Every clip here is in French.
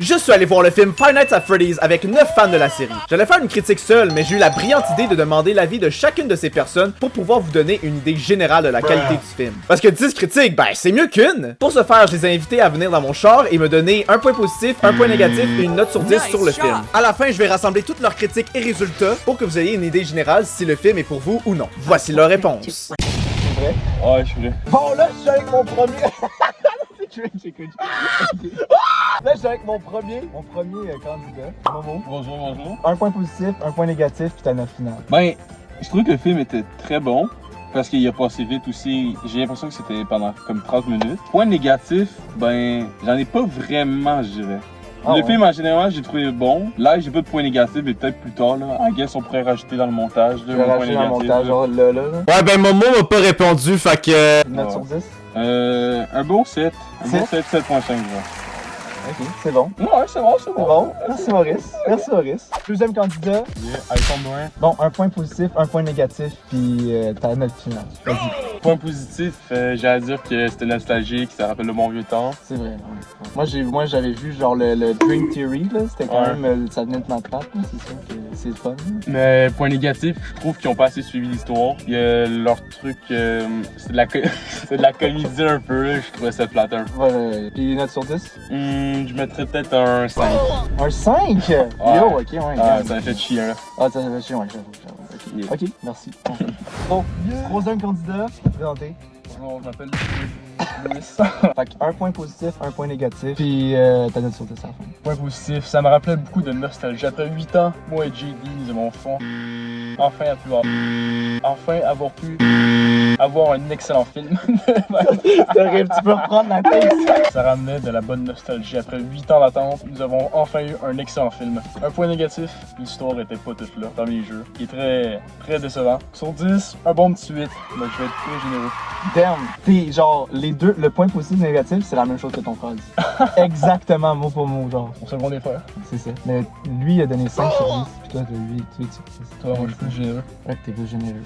Je suis allé voir le film Five Nights at Freddy's avec 9 fans de la série. J'allais faire une critique seule, mais j'ai eu la brillante idée de demander l'avis de chacune de ces personnes pour pouvoir vous donner une idée générale de la qualité du film. Parce que 10 critiques, ben c'est mieux qu'une! Pour ce faire, je les ai invités à venir dans mon char et me donner un point positif, un point négatif et une note sur 10 sur le film. À la fin, je vais rassembler toutes leurs critiques et résultats pour que vous ayez une idée générale si le film est pour vous ou non. Voici leurs réponses. Vrai? Ouais, je suis vrai. Bon, là, je suis avec mon premier. Là, je suis avec mon premier candidat, Momo. Bonjour. Un point positif, un point négatif, puis ta note finale. Ben, je trouvais que le film était très bon. Parce qu'il a passé vite aussi. J'ai l'impression que c'était pendant comme 30 minutes. Point négatif, ben, j'en ai pas vraiment, je dirais. Le film en général, j'ai trouvé bon. Là, j'ai pas de point négatif, mais peut-être plus tard, là. I guess on pourrait rajouter dans le montage. Tu vas rajouter dans le montage, genre là. Ouais, ben Momo m'a pas répondu, fait que... Une note sur 10? Un bon 7. Un bon 7, 7.5, genre. Ok, c'est bon. Ouais, c'est bon. C'est bon. Merci Maurice. Deuxième candidat. iPhone loin. Bon, un point positif, un point négatif, puis ta note finale. Vas-y. Point positif, j'ai à dire que c'était nostalgique, ça rappelle le bon vieux temps. C'est vrai. Ouais. Moi, j'avais vu genre le Dream Theory, là. C'était quand même. Ça venait de ma patte, là. C'est sûr que c'est le fun. Mais point négatif, je trouve qu'ils ont pas assez suivi l'histoire. Leur truc, c'est de la comédie un peu, là. Je trouvais ça flatteur. Ouais. Puis note sur 10? Je mettrais peut-être un 5. Un 5? Ouais. Yo, ok, ouais. Ça m'a fait chier, là. Ah, ça fait chier, ouais, j'avoue. Ok, merci. Bon, troisième candidat, présenté. Bonjour, je m'appelle Louis. Fait que un point positif, un point négatif, puis ta note sur 10 à la fin. Point positif, ça me rappelait beaucoup de nostalgie. Après 8 ans, moi et JD, nous avons avoir pu avoir un excellent film. T'aurais, tu peux reprendre la tête. Ça ramenait de la bonne nostalgie. Après 8 ans d'attente, nous avons enfin eu un excellent film. Un point négatif, l'histoire était pas toute là dans les jeux, qui est très décevant. Sur 10, un bon petit 8, mais je vais être très généreux. Damn, t'es genre, les deux, le point positif et négatif, c'est la même chose que ton frère dit. Exactement, mot pour mot, genre. Mon second des frères. C'est ça. Mais lui, il a donné 5 sur 10, puis toi, t'as 8 sur 10. Toi, moi, je suis plus généreux. Ouais, t'es plus généreux.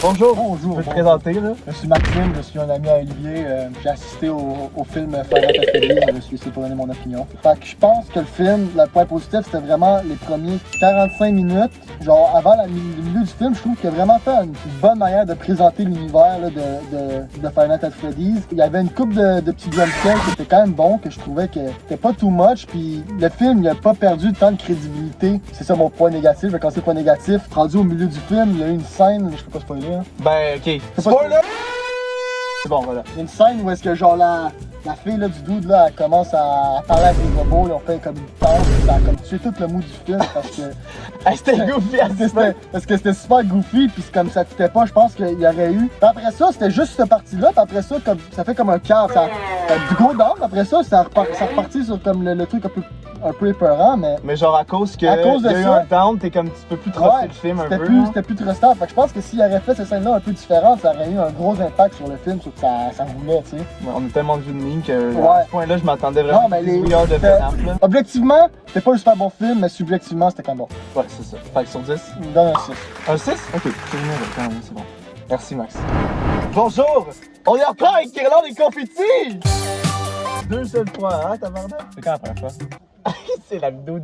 Bonjour, tu peux te présenter là? Je suis Maxime, je suis un ami à Olivier. J'ai assisté au film Five Nights at Freddy's, je suis ici pour donner mon opinion. Fait que je pense que le film, le point positif, c'était vraiment les premiers 45 minutes. Genre avant le milieu du film, je trouve qu'il a vraiment fait une bonne manière de présenter l'univers de Five Nights at Freddy's. Il y avait une couple de petits jumpscares qui étaient quand même bons, que je trouvais que c'était pas too much. Puis le film, il a pas perdu tant de crédibilité. C'est ça mon point négatif. Quand c'est le point négatif, rendu au milieu du film, il y a eu une scène, je peux pas spoiler. Ben, ok. Spoiler! C'est bon, voilà. Il y a une scène où est-ce que genre la fille là, du dude là, elle commence à parler avec les robots, ils ont fait comme une danse, ça a comme tué tout le mood du film parce que... C'était goofy, parce que c'était super goofy, puis comme ça fitait pas, je pense qu'il y aurait eu... Puis après ça, c'était juste cette partie-là, puis après ça, comme, ça fait comme un quart, ça du gros down, après ça repartit sur comme le truc un peu épeurant, mais... Mais genre à cause de y a eu un down, t'es comme, tu peux plus truster le film un peu. C'était plus trustant, fait que je pense que s'il aurait fait cette scène-là un peu différente, ça aurait eu un gros impact sur le film, sur que ça roulait, tu sais. On a tellement vu de meme que à ce point-là, je m'attendais vraiment à des milliards de FNAF, là. Objectivement, c'était pas un super bon film, mais subjectivement, c'était quand même bon. Ouais, c'est ça. Fait que sur 10? Il me donne un 6. Un 6? Ok, c'est génial, quand même, c'est bon. Merci, Max. Bonjour! On est encore avec Guirlande et Confetti! Deux seules fois, hein, tabarnak? C'est quand la première fois? C'est la vidéo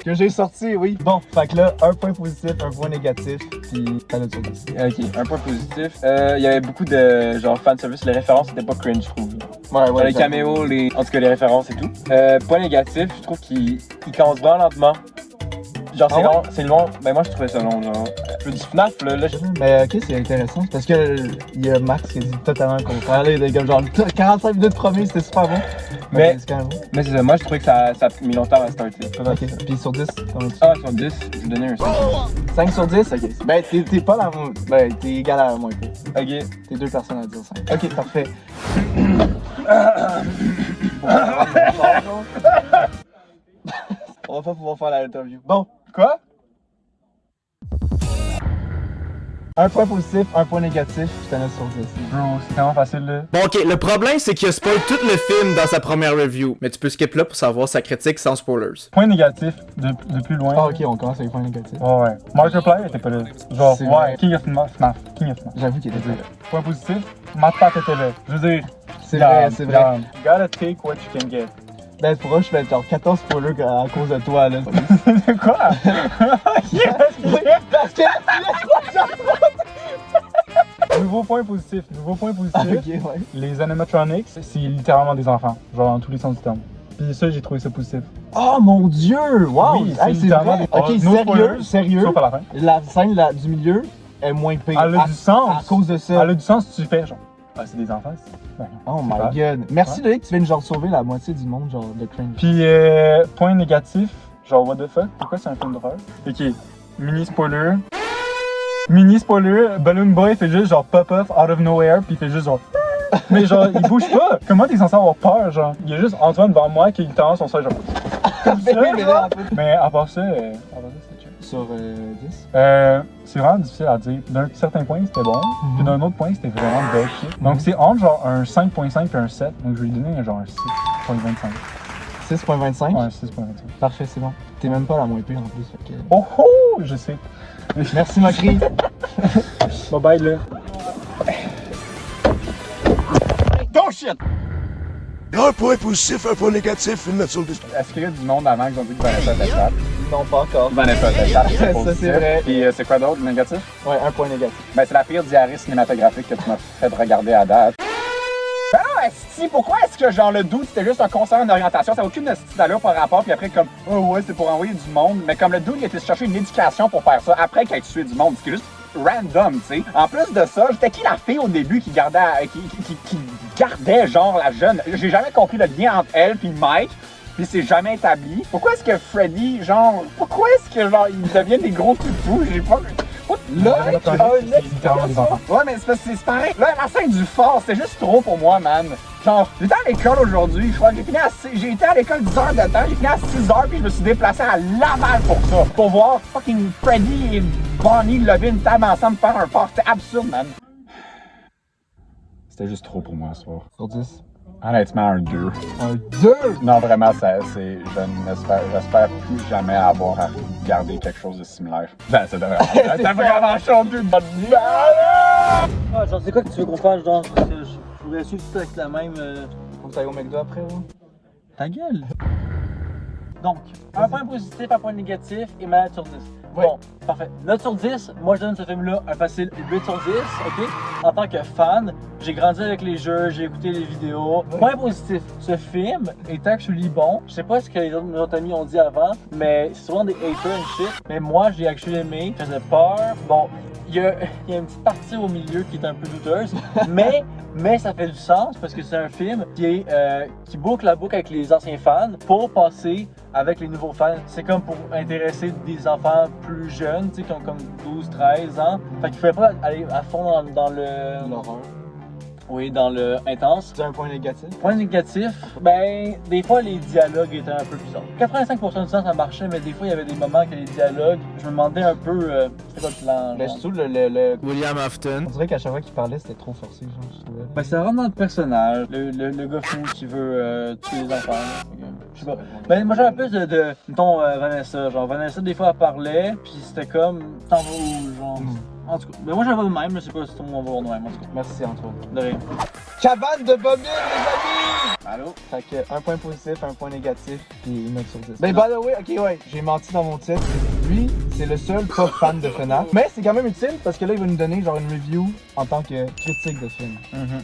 que j'ai sortie, oui. Bon, fait que là, un point positif, un point négatif, puis ta note sur 10. Ok, un point positif. Il y avait beaucoup de genre fanservice, les références c'était pas cringe, je trouve. Ouais, les caméos, en tout cas les références et tout. Point négatif, je trouve qu'il commence vraiment lentement. Genre c'est long, c'est long. Ben moi je trouvais ça long, genre. Du FNAF là, Mais ok, c'est intéressant parce que il y a Max qui a dit totalement le contraire. Là, il a genre 45 minutes premiers, c'était super bon. Mais c'est ça, moi je trouvais que ça a mis longtemps à starter. Ok, puis sur 10, comment tu... Ah, sur 10, je vais donner un 5. 5 sur 10? Ok. Ben t'es pas la... Ben t'es égal à moi. Ok. T'es deux personnes à dire 5. Ok, parfait. On va pas pouvoir faire l'interview. Bon. Quoi? Un point positif, un point négatif, puis ta note sur 10. Bro, c'est tellement facile là. Bon ok, le problème c'est qu'il a spoil tout le film dans sa première review, mais tu peux skip là pour savoir sa critique sans spoilers. Point négatif, de plus loin. Ah ok, on commence avec les points négatifs. Ouais. Markiplier était pas là. Genre, C'est vrai. King of FNAF. J'avoue qu'il était là. Point positif, Matt Pat était là. Je veux dire, C'est vrai, c'est vrai. You gotta take what you can get. Ben, pour je fais genre 14 spoilers à cause de toi, là. Quoi? Parce que Nouveau point positif. Ah, ok, ouais. Les animatronics, c'est littéralement des enfants. Genre dans tous les sens du terme. Puis ça, j'ai trouvé ça positif. Oh mon dieu! Wow! Oui, Hey, c'est c'est littéralement vrai! des- Ok, no spoilers, sérieux. Sauf à la fin. La scène là, du milieu est moins pire. Elle a du sens. À cause de ça. Elle a du sens si tu fais genre. Ah, c'est des enfants, c'est. Ben, Oh my super. god. Merci Loïc, tu viens de genre sauver la moitié du monde, genre de cringe. Puis, point négatif, genre, what the fuck? Pourquoi c'est un film d'horreur? Ok, mini spoiler. Balloon Boy fait juste genre pop off out of nowhere, puis il fait juste genre. Mais genre, il bouge pas! Comment t'es censé avoir peur, genre? Il y a juste Antoine devant moi qui tend son sel, genre. Comme ça, Mais là, en fait, Mais à part ça, c'est chill. sur 10. C'est vraiment difficile à dire. D'un certain point, c'était bon, puis d'un autre point, c'était vraiment bad shit. Donc c'est entre genre un 5.5 et un 7, donc je vais lui donner genre un 6.25. 6.25. Ouais, 6.25. Parfait, c'est bon. T'es même pas la moins pire en plus. Fait que... Oh oh! Je sais. Merci Macri. Bye bye là. Don't shit! Un point positif, un point négatif, une note sur le 10. Est-ce qu'il y a du monde avant qui ont dit que Vanessa était chat? Non, pas encore. Vanessa était chat, c'est Ça, positif. c'est vrai. Puis c'est quoi d'autre, négatif? Ouais, un point négatif. Ben c'est la pire diarrhée cinématographique que tu m'as fait regarder à date. Ben non, esti, pourquoi est-ce que genre le doute c'était juste un conseil en orientation? Ça n'a aucune esti d'allure par rapport, puis après comme oh ouais c'est pour envoyer du monde, mais comme le doute il était chercher une éducation pour faire ça après qu'il ait tué du monde, c'est juste random, tu sais. En plus de ça, j'étais qui la fille au début qui gardait, qui gardait genre la jeune? J'ai jamais compris le lien entre elle puis Mike. Puis c'est jamais établi. Pourquoi est-ce que Freddy, genre, pourquoi est-ce que genre ils deviennent des gros toutous? J'ai pas. Là, ouais, mais c'est parce que c'est pareil. Là, la scène du fort, c'était juste trop pour moi, man. Genre, j'étais à l'école aujourd'hui, je crois que j'ai été à l'école 10 heures de temps, j'ai fini à 6 heures, puis je me suis déplacé à Laval pour ça. Pour voir fucking Freddy et Bonnie lever une table ensemble faire un fort. C'était absurde, man. C'était juste trop pour moi ce soir. Sur 10. Honnêtement, un 2. Un 2! Non, vraiment, j'espère plus jamais avoir à regarder quelque chose de similaire. Ben, c'est vraiment chaud de Ah, genre, c'est quoi que tu veux qu'on fasse, genre? Je voudrais suivre tout avec la même. Faut que t'ailles au McDo après, là. Ta gueule! Donc, un point positif, un point négatif et ma note sur 10. Ouais. Bon, parfait. Note sur 10, moi je donne ce film-là un facile 8 sur 10, ok? En tant que fan, j'ai grandi avec les jeux, j'ai écouté les vidéos. Ouais. Point positif, ce film est actually bon. Je sais pas ce que les autres amis ont dit avant, mais c'est souvent des haters and shit. Mais moi, j'ai actually aimé, ça faisait peur. Bon, il y a une petite partie au milieu qui est un peu douteuse, mais ça fait du sens parce que c'est un film qui boucle la boucle avec les anciens fans pour passer avec les nouveaux fans. C'est comme pour intéresser des enfants plus jeunes, tu sais, qui ont comme 12, 13 ans. Fait qu'il fallait pas aller à fond dans le... L'horreur. Oui, dans le intense. C'est un point négatif. Point négatif, ben, des fois les dialogues étaient un peu bizarres. 85% du temps ça marchait, mais des fois il y avait des moments que les dialogues, je me demandais un peu, c'était quoi le plan? Mais genre? je trouve le... William Afton. On dirait qu'à chaque fois qu'il parlait, c'était trop forcé, genre, je trouvais. Ben, c'est vraiment le personnage, le gars fou qui veut tuer les enfants. Là. Fait que, je sais pas. Ben, moi j'avais plus de mettons, Vanessa. Genre, Vanessa, des fois, elle parlait, puis c'était comme, t'en vas où, genre. En tout cas, ben moi j'avais le même, je sais pas si tout le monde va voir le même, en tout cas. Merci, Antoine. De rien. Cabane de Bobine, les amis! Allô? Fait que un point positif, un point négatif, puis une note sur 10. Ben, by the way, ok, ouais, j'ai menti dans mon titre. Lui, c'est le seul pas fan de FNAF. Mais c'est quand même utile parce que là, il va nous donner genre une review en tant que critique de film.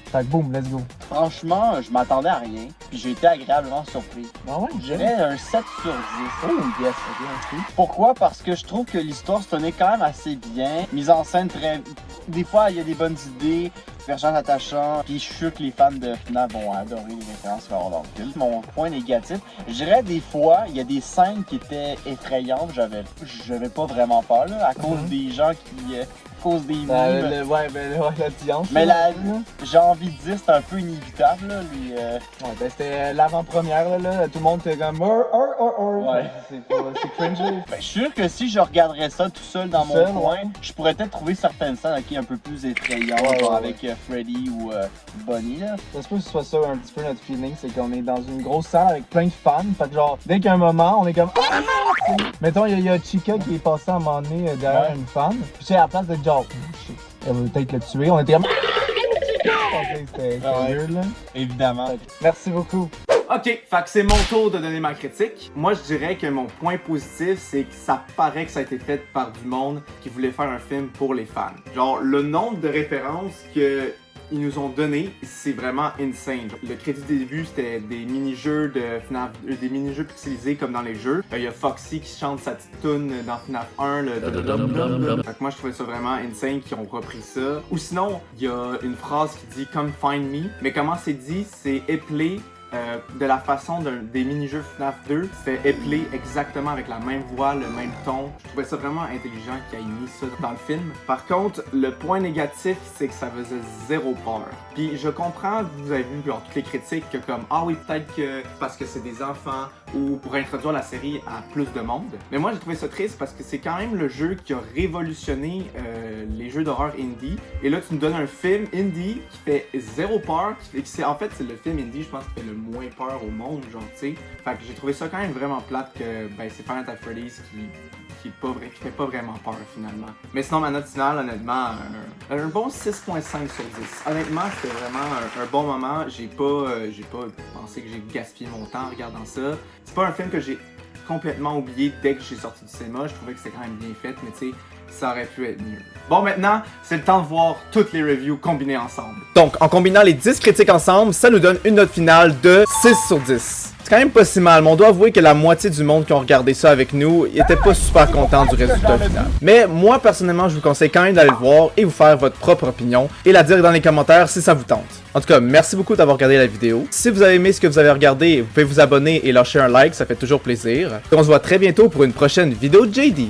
Fait que boum, let's go. Franchement, je m'attendais à rien, puis j'ai été agréablement surpris. Ah ouais, Je dirais un 7 sur 10. Oh yes, ok, Pourquoi? Parce que je trouve que l'histoire se tenait quand même assez bien. Mise en scène très... Des fois, il y a des bonnes idées, personnages attachants, puis je suis sûr que les fans de FNAF vont adorer les références vers leur film. Mon point négatif, je dirais des fois, il y a des scènes qui étaient effrayantes, j'avais pas vraiment peur, là, à cause des gens qui... à cause des mimes. Ouais, l'audience. Mais j'ai envie de dire, c'est un peu inévitable, là, les... Ouais, ben c'était l'avant-première, là, tout le monde était comme Ouais. C'est cringe, là. Ben, je suis sûr que si je regarderais ça tout seul dans mon Seul, coin, je pourrais peut-être trouver certaines scènes un peu plus effrayantes, Ouais, genre ouais, avec Freddy ou Bonnie, là. Ça se peut que ce soit ça un petit peu notre feeling, c'est qu'on est dans une grosse salle avec plein de fans. Fait que genre, dès qu'il y a un moment, on est comme ah! Mettons, il y a Chica qui est passée à un moment donné derrière une fan. Puis tu sais, à la place de genre, elle va peut-être le tuer, on était comme ah! C'était weird, là. Évidemment. Merci beaucoup. Ok, fait que c'est mon tour de donner ma critique. Moi, je dirais que mon point positif, c'est que ça paraît que ça a été fait par du monde qui voulait faire un film pour les fans. Genre, le nombre de références que ils nous ont donné, c'est vraiment insane. Le crédit de début, c'était des mini-jeux de FNAF, des mini-jeux pixelisés comme dans les jeux. Il y a Foxy qui chante sa petite tune dans FNAF 1, le fait que moi je trouvais ça vraiment insane qu'ils ont repris ça. Ou sinon, il y a une phrase qui dit Come find me, mais comment c'est dit, c'est éplé de la façon des mini-jeux FNAF 2, c'est éplé exactement avec la même voix, le même ton. Je trouvais ça vraiment intelligent qu'il ait mis ça dans le film. Par contre, le point négatif, c'est que ça faisait zéro peur. Puis je comprends, vous avez vu genre, toutes les critiques que comme ah oui, peut-être que parce que c'est des enfants ou pour introduire la série à plus de monde. Mais moi j'ai trouvé ça triste parce que c'est quand même le jeu qui a révolutionné les jeux d'horreur indie. Et là tu nous donnes un film indie qui fait zéro peur, en fait c'est le film indie je pense qui fait le moins peur au monde, genre tu sais. Fait que j'ai trouvé ça quand même vraiment plate que ben c'est Five Nights at Freddy's qui fait pas vraiment peur finalement. Mais sinon ma note finale honnêtement un bon 6.5 sur 10. Honnêtement c'était vraiment un bon moment. J'ai pas pensé que j'ai gaspillé mon temps en regardant ça. C'est pas un film que j'ai complètement oublié dès que j'ai sorti du cinéma. Je trouvais que c'était quand même bien fait, mais tu sais, ça aurait pu être mieux. Bon, maintenant, c'est le temps de voir toutes les reviews combinées ensemble. Donc, en combinant les 10 critiques ensemble, ça nous donne une note finale de 6 sur 10. C'est quand même pas si mal, mais on doit avouer que la moitié du monde qui ont regardé ça avec nous était pas super content du résultat final. Mais moi, personnellement, je vous conseille quand même d'aller le voir et vous faire votre propre opinion et la dire dans les commentaires si ça vous tente. En tout cas, merci beaucoup d'avoir regardé la vidéo. Si vous avez aimé ce que vous avez regardé, vous pouvez vous abonner et lâcher un like, ça fait toujours plaisir. Et on se voit très bientôt pour une prochaine vidéo de JD.